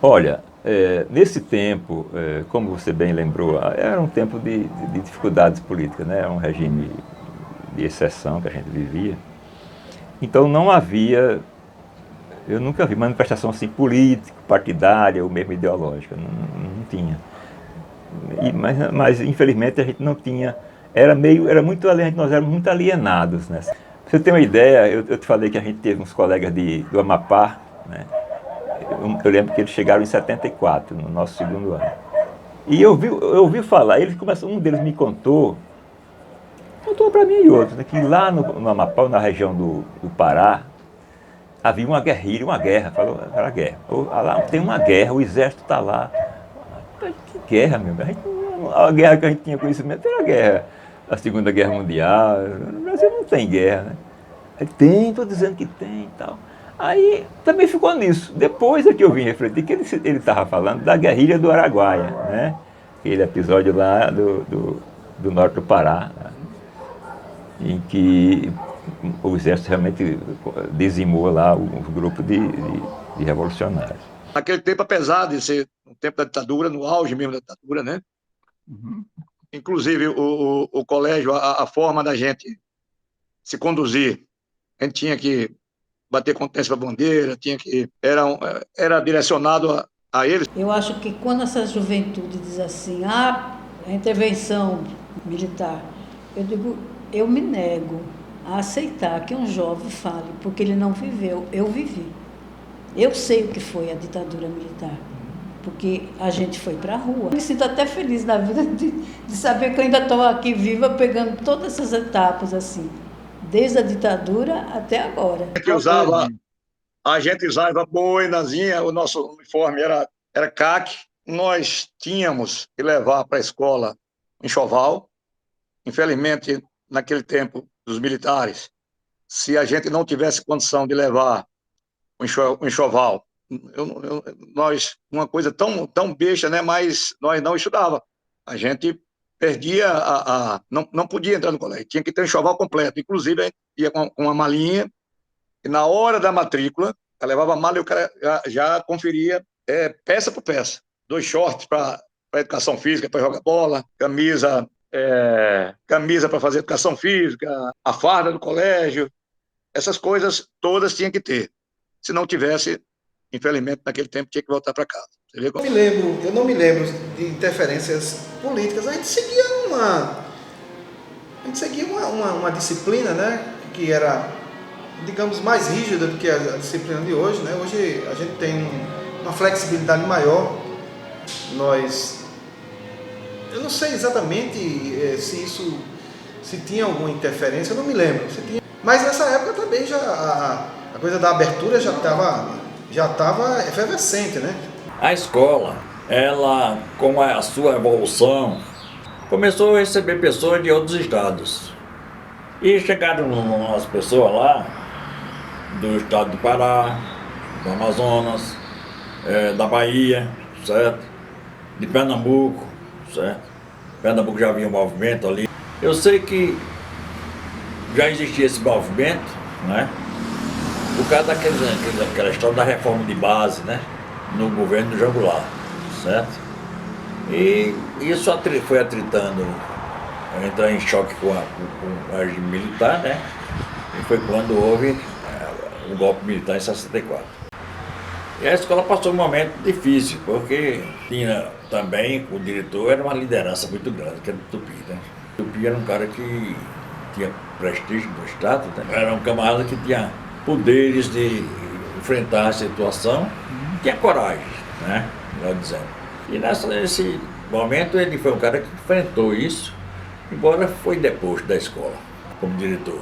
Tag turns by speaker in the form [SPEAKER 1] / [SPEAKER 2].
[SPEAKER 1] Olha, nesse tempo, como você bem lembrou, era um tempo de dificuldades políticas, né? Era um regime de exceção que a gente vivia. Então não havia, eu nunca vi manifestação assim política, partidária ou mesmo ideológica, não tinha. Mas infelizmente a gente não tinha, era muito nós éramos muito alienados, né? Pra você ter uma ideia, eu te falei que a gente teve uns colegas do Amapá, né? Eu lembro que eles chegaram em 74, no nosso segundo ano. E eu ouvi falar, um deles me contou para mim e outros, né, que lá no Amapá, na região do Pará, havia uma guerrilha, uma guerra, falou, era guerra. Lá tem uma guerra, o exército está lá. Que guerra, meu? A guerra que a gente tinha conhecimento era a guerra, a Segunda Guerra Mundial. No Brasil não tem guerra, né? Ele tem, estou dizendo que tem e tal. Aí também ficou nisso. Depois é que eu vim refletir que ele estava falando da guerrilha do Araguaia, né? Aquele episódio lá do norte do Pará, né? Em que o exército realmente dizimou lá o grupo de revolucionários.
[SPEAKER 2] Naquele tempo, apesar de ser um tempo da ditadura, no auge mesmo da ditadura, né?
[SPEAKER 1] Uhum.
[SPEAKER 2] Inclusive, o colégio, a forma da gente se conduzir, a gente tinha que bater contência para a bandeira, era direcionado a eles.
[SPEAKER 3] Eu acho que quando essa juventude diz assim, a intervenção militar, eu digo, eu me nego a aceitar que um jovem fale, porque ele não viveu, eu vivi. Eu sei o que foi a ditadura militar, porque a gente foi para a rua. Me sinto até feliz na vida de saber que eu ainda estou aqui viva, pegando todas essas etapas assim, desde a ditadura até agora.
[SPEAKER 2] A gente usava boinazinha, o nosso uniforme era caque. Nós tínhamos que levar para a escola enxoval. Infelizmente, naquele tempo dos militares, se a gente não tivesse condição de levar o enxoval, uma coisa tão besta, né? Mas nós não estudava. A gente perdia não podia entrar no colégio, tinha que ter um enxoval completo. Inclusive, a gente ia com uma malinha, e na hora da matrícula, ela levava a mala e o cara já conferia peça por peça. 2 shorts para educação física, para jogar bola, camisa para fazer educação física, a farda do colégio, essas coisas todas tinha que ter. Se não tivesse, infelizmente, naquele tempo tinha que voltar para casa. Você vê como...
[SPEAKER 4] Eu não me lembro de interferências políticas. A gente seguia uma disciplina, né, que era, digamos, mais rígida do que a disciplina de hoje, né? Hoje a gente tem uma flexibilidade maior. Eu não sei exatamente se tinha alguma interferência, eu não me lembro. Se tinha, mas nessa época também a coisa da abertura já estava efervescente, né?
[SPEAKER 5] A escola, ela, com a sua evolução, começou a receber pessoas de outros estados. E chegaram umas pessoas lá do estado do Pará, do Amazonas, da Bahia, certo? De Pernambuco, certo? Pernambuco já havia um movimento ali. Eu sei que já existia esse movimento, né? Por causa daquela história da reforma de base, né? No governo do João Goulart, certo? E isso foi atritando, entrar em choque com o regime militar, né? E foi quando houve o golpe militar em 64. E a escola passou um momento difícil, porque tinha também, o diretor era uma liderança muito grande, que era o Tupi, né? O Tupi era um cara que tinha prestígio no Estado, né? Era um camarada que tinha poderes de enfrentar a situação, tinha coragem, né? Melhor dizendo. E nesse momento ele foi um cara que enfrentou isso, embora foi deposto da escola como diretor.